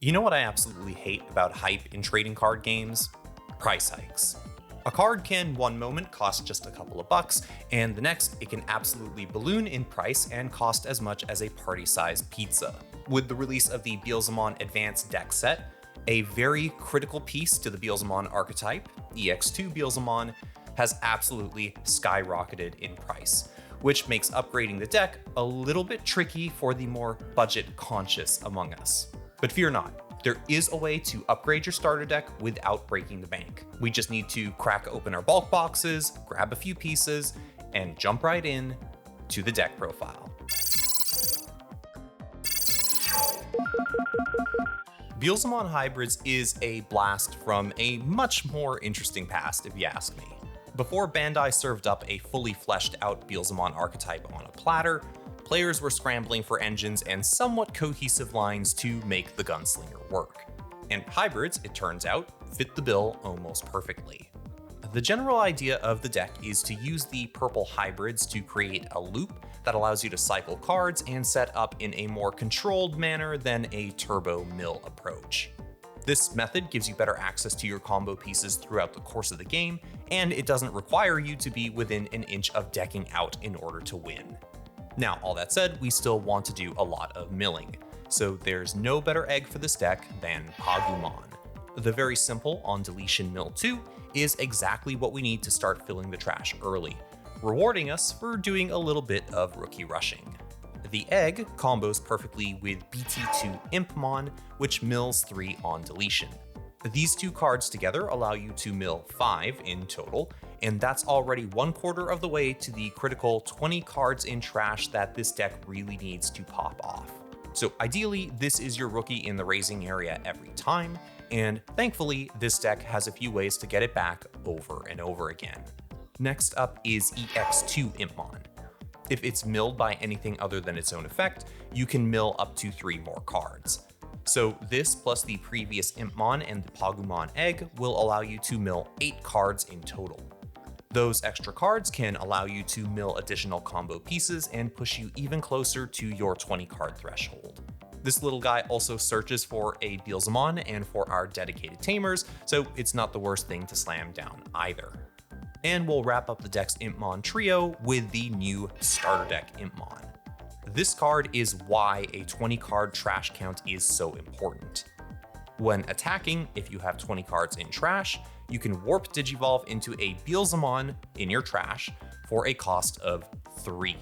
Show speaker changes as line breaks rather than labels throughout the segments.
You know what I absolutely hate about hype in trading card games? Price hikes. A card can one moment cost just a couple of bucks, and the next it can absolutely balloon in price and cost as much as a party-sized pizza. With the release of the Beelzemon Advanced Deck set, a very critical piece to the Beelzemon archetype, EX-2 Beelzemon, has absolutely skyrocketed in price, which makes upgrading the deck a little bit tricky for the more budget-conscious among us. But fear not, there is a way to upgrade your starter deck without breaking the bank. We just need to crack open our bulk boxes, grab a few pieces, and jump right in to the deck profile. Beelzemon Hybrids is a blast from a much more interesting past, if you ask me. Before Bandai served up a fully fleshed out Beelzemon archetype on a platter, players were scrambling for engines and somewhat cohesive lines to make the gunslinger work. And hybrids, it turns out, fit the bill almost perfectly. The general idea of the deck is to use the purple hybrids to create a loop that allows you to cycle cards and set up in a more controlled manner than a turbo mill approach. This method gives you better access to your combo pieces throughout the course of the game, and it doesn't require you to be within an inch of decking out in order to win. Now, all that said, we still want to do a lot of milling, so there's no better egg for this deck than Pagumon. The very simple on deletion mill 2 is exactly what we need to start filling the trash early, rewarding us for doing a little bit of rookie rushing. The egg combos perfectly with BT2 Impmon, which mills 3 on deletion. These two cards together allow you to mill 5 in total, and that's already 1/4 of the way to the critical 20 cards in trash that this deck really needs to pop off. So ideally, this is your rookie in the raising area every time, and thankfully, this deck has a few ways to get it back over and over again. Next up is EX-2 Impmon. If it's milled by anything other than its own effect, you can mill up to 3 more cards. So this plus the previous Impmon and the Pagumon egg will allow you to mill 8 cards in total. Those extra cards can allow you to mill additional combo pieces and push you even closer to your 20 card threshold. This little guy also searches for a Beelzemon and for our dedicated tamers, so it's not the worst thing to slam down either. And we'll wrap up the deck's Impmon trio with the new starter deck Impmon. This card is why a 20 card trash count is so important. When attacking, if you have 20 cards in trash, you can warp Digivolve into a Beelzemon in your trash for a cost of 3.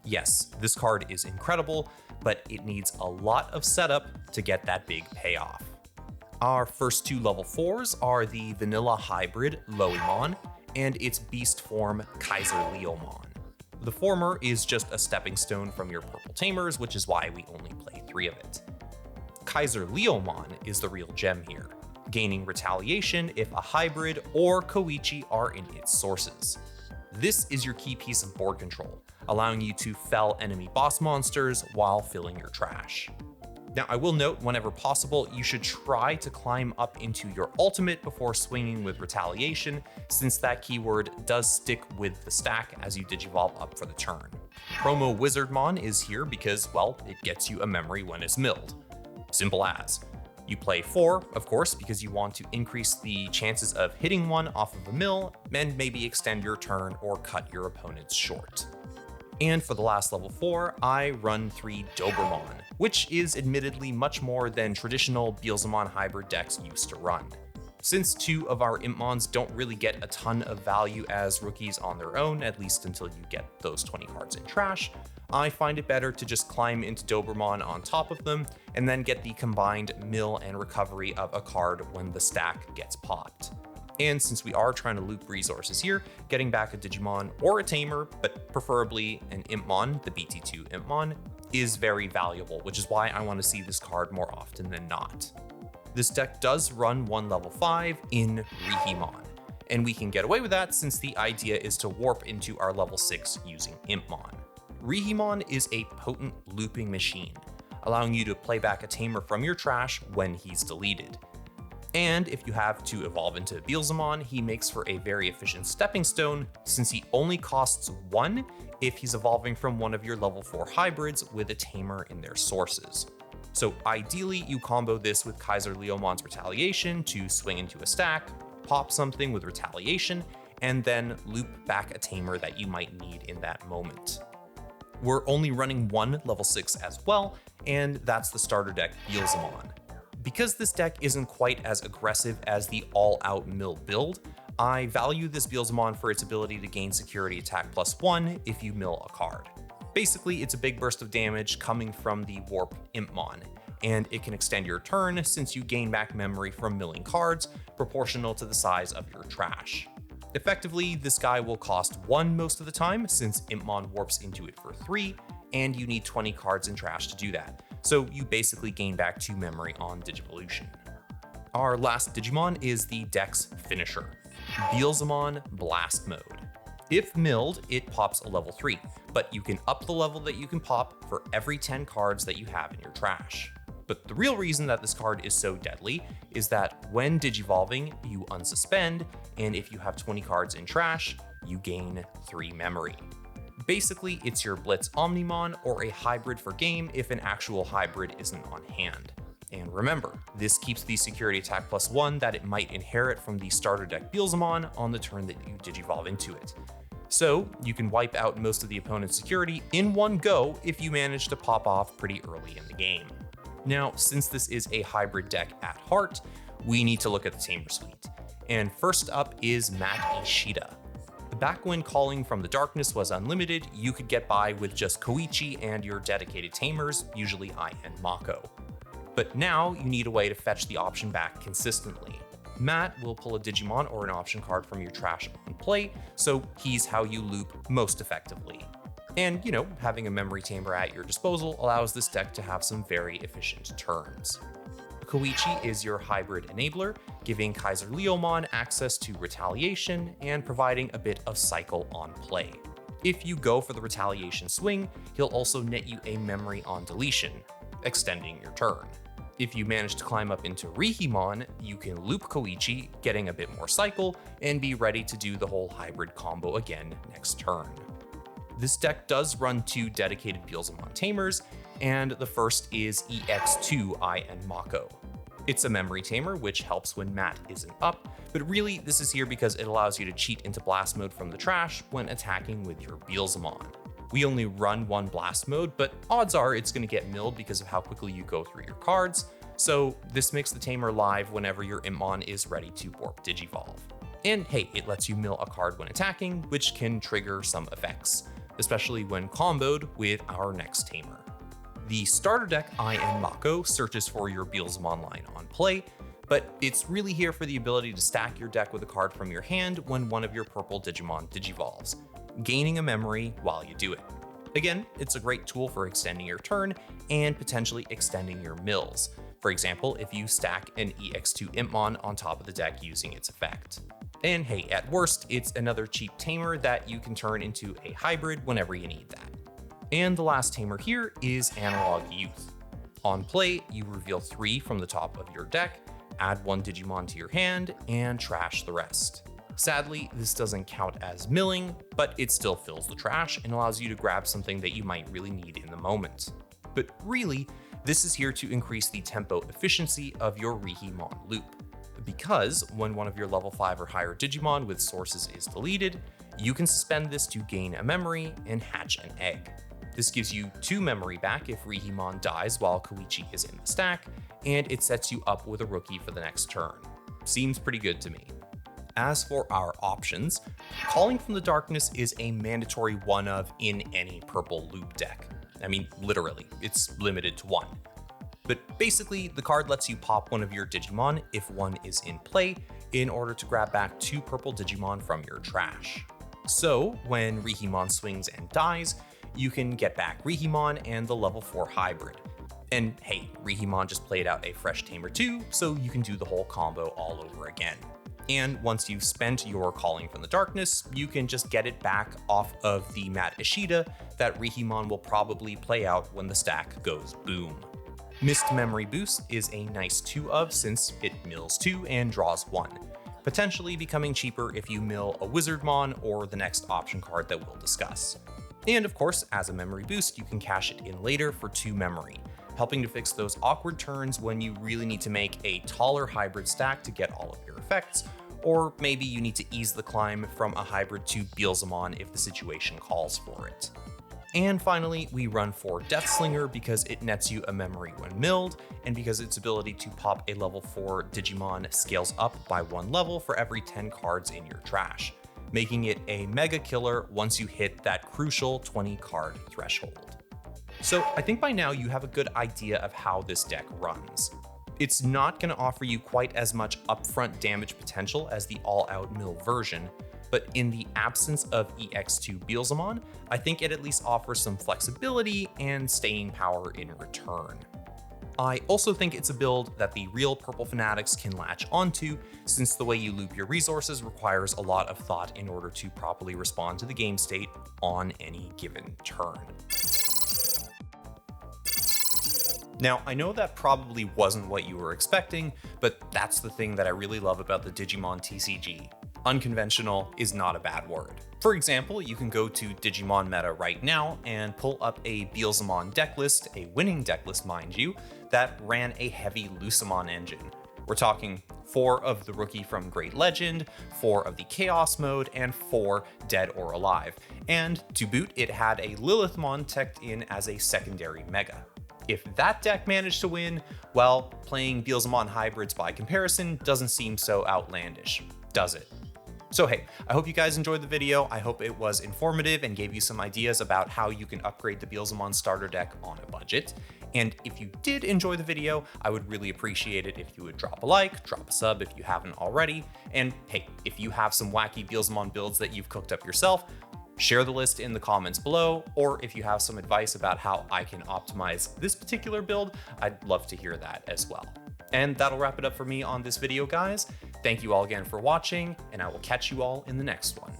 Yes, this card is incredible, but it needs a lot of setup to get that big payoff. Our first 2 level 4s are the vanilla hybrid Loemon and its beast form Kaiser Leomon. The former is just a stepping stone from your purple tamers, which is why we only play 3 of it. Kaiser Leomon is the real gem here, gaining retaliation if a hybrid or Koichi are in its sources. This is your key piece of board control, allowing you to fell enemy boss monsters while filling your trash. Now, I will note, whenever possible, you should try to climb up into your ultimate before swinging with retaliation, since that keyword does stick with the stack as you digivolve up for the turn. Promo Wizardmon is here because, well, it gets you a memory when it's milled. Simple as. You play 4, of course, because you want to increase the chances of hitting one off of a mill and maybe extend your turn or cut your opponents short. And for the last level 4, I run 3 Dobermon, which is admittedly much more than traditional Beelzemon hybrid decks used to run. Since 2 of our Impmons don't really get a ton of value as rookies on their own, at least until you get those 20 cards in trash, I find it better to just climb into Dobermon on top of them, and then get the combined mill and recovery of a card when the stack gets popped. And since we are trying to loop resources here, getting back a Digimon or a Tamer, but preferably an Impmon, the BT2 Impmon, is very valuable, which is why I want to see this card more often than not. This deck does run 1 level 5 in Rihimon, and we can get away with that since the idea is to warp into our level 6 using Impmon. Rihimon is a potent looping machine, allowing you to play back a Tamer from your trash when he's deleted. And if you have to evolve into Beelzemon, he makes for a very efficient stepping stone since he only costs 1 if he's evolving from one of your level 4 hybrids with a Tamer in their sources. So ideally, you combo this with Kaiser Leomon's Retaliation to swing into a stack, pop something with Retaliation, and then loop back a tamer that you might need in that moment. We're only running one level 6 as well, and that's the starter deck Beelzemon. Because this deck isn't quite as aggressive as the all-out mill build, I value this Beelzemon for its ability to gain security attack +1 if you mill a card. Basically, it's a big burst of damage coming from the Warp Impmon, and it can extend your turn since you gain back memory from milling cards proportional to the size of your trash. Effectively, this guy will cost 1 most of the time since Impmon warps into it for 3, and you need 20 cards in trash to do that, so you basically gain back 2 memory on Digivolution. Our last Digimon is the deck's finisher, Beelzemon Blast Mode. If milled, it pops a level 3, but you can up the level that you can pop for every 10 cards that you have in your trash. But the real reason that this card is so deadly is that when digivolving, you unsuspend, and if you have 20 cards in trash, you gain 3 memory. Basically, it's your Blitz Omnimon or a hybrid for game if an actual hybrid isn't on hand. And remember, this keeps the security attack +1 that it might inherit from the starter deck Beelzemon on the turn that you digivolve into it. So you can wipe out most of the opponent's security in one go if you manage to pop off pretty early in the game. Now, since this is a hybrid deck at heart, we need to look at the Tamer Suite. And first up is Matt Ishida. Back when Calling from the Darkness was unlimited, you could get by with just Koichi and your dedicated tamers, usually I and Mako. But now you need a way to fetch the option back consistently. Matt will pull a Digimon or an option card from your trash on play, so he's how you loop most effectively. And, having a memory tamer at your disposal allows this deck to have some very efficient turns. Koichi is your hybrid enabler, giving Kaiser Leomon access to Retaliation and providing a bit of cycle on play. If you go for the Retaliation swing, he'll also net you a memory on deletion, extending your turn. If you manage to climb up into Rihimon, you can loop Koichi, getting a bit more cycle, and be ready to do the whole hybrid combo again next turn. This deck does run 2 dedicated Beelzemon tamers, and the first is EX-2 I and Mako. It's a memory tamer, which helps when Matt isn't up, but really this is here because it allows you to cheat into blast mode from the trash when attacking with your Beelzemon. We only run 1 blast mode, but odds are it's going to get milled because of how quickly you go through your cards, so this makes the tamer live whenever your Impmon is ready to warp digivolve. And hey, it lets you mill a card when attacking, which can trigger some effects, especially when comboed with our next tamer. The starter deck I and Mako searches for your Beelzemon line on play, but it's really here for the ability to stack your deck with a card from your hand when one of your purple Digimon digivolves, gaining a memory while you do it. Again, it's a great tool for extending your turn and potentially extending your mills. For example, if you stack an EX-2 Impmon on top of the deck using its effect. And hey, at worst, it's another cheap tamer that you can turn into a hybrid whenever you need that. And the last tamer here is Analog Youth. On play, you reveal 3 from the top of your deck, add 1 Digimon to your hand, and trash the rest. Sadly, this doesn't count as milling, but it still fills the trash and allows you to grab something that you might really need in the moment. But really, this is here to increase the tempo efficiency of your Rihimon loop. Because when one of your level 5 or higher Digimon with sources is deleted, you can suspend this to gain a memory and hatch an egg. This gives you 2 memory back if Rihimon dies while Koichi is in the stack, and it sets you up with a rookie for the next turn. Seems pretty good to me. As for our options, Calling from the Darkness is a mandatory one of in any purple loop deck. I mean, literally, it's limited to 1. But basically, the card lets you pop one of your Digimon if one is in play in order to grab back 2 purple Digimon from your trash. So when Rihimon swings and dies, you can get back Rihimon and the level 4 hybrid. And hey, Rihimon just played out a fresh tamer too, so you can do the whole combo all over again. And once you've spent your Calling from the Darkness, you can just get it back off of the Matt Ishida that Rihimon will probably play out when the stack goes boom. Missed Memory Boost is a nice 2 of since it mills 2 and draws 1, potentially becoming cheaper if you mill a Wizardmon or the next option card that we'll discuss. And of course, as a memory boost, you can cash it in later for 2 memory, helping to fix those awkward turns when you really need to make a taller hybrid stack to get all of your effects, or maybe you need to ease the climb from a hybrid to Beelzemon if the situation calls for it. And finally, we run for Deathslinger because it nets you a memory when milled, and because its ability to pop a level 4 Digimon scales up by 1 level for every 10 cards in your trash, making it a mega killer once you hit that crucial 20 card threshold. So I think by now you have a good idea of how this deck runs. It's not going to offer you quite as much upfront damage potential as the all-out mill version, but in the absence of EX-2 Beelzemon, I think it at least offers some flexibility and staying power in return. I also think it's a build that the real purple fanatics can latch onto, since the way you loop your resources requires a lot of thought in order to properly respond to the game state on any given turn. Now, I know that probably wasn't what you were expecting, but that's the thing that I really love about the Digimon TCG. Unconventional is not a bad word. For example, you can go to Digimon Meta right now and pull up a Beelzemon deck list, a winning deck list mind you, that ran a heavy Lucemon engine. We're talking 4 of the Rookie from Great Legend, 4 of the Chaos mode, and 4 Dead or Alive. And to boot, it had a Lilithmon teched in as a secondary mega. If that deck managed to win, well, playing Beelzemon hybrids by comparison doesn't seem so outlandish, does it? So hey, I hope you guys enjoyed the video. I hope it was informative and gave you some ideas about how you can upgrade the Beelzemon starter deck on a budget. And if you did enjoy the video, I would really appreciate it if you would drop a like, drop a sub if you haven't already. And hey, if you have some wacky Beelzemon builds that you've cooked up yourself, share the list in the comments below, or if you have some advice about how I can optimize this particular build, I'd love to hear that as well. And that'll wrap it up for me on this video, guys. Thank you all again for watching, and I will catch you all in the next one.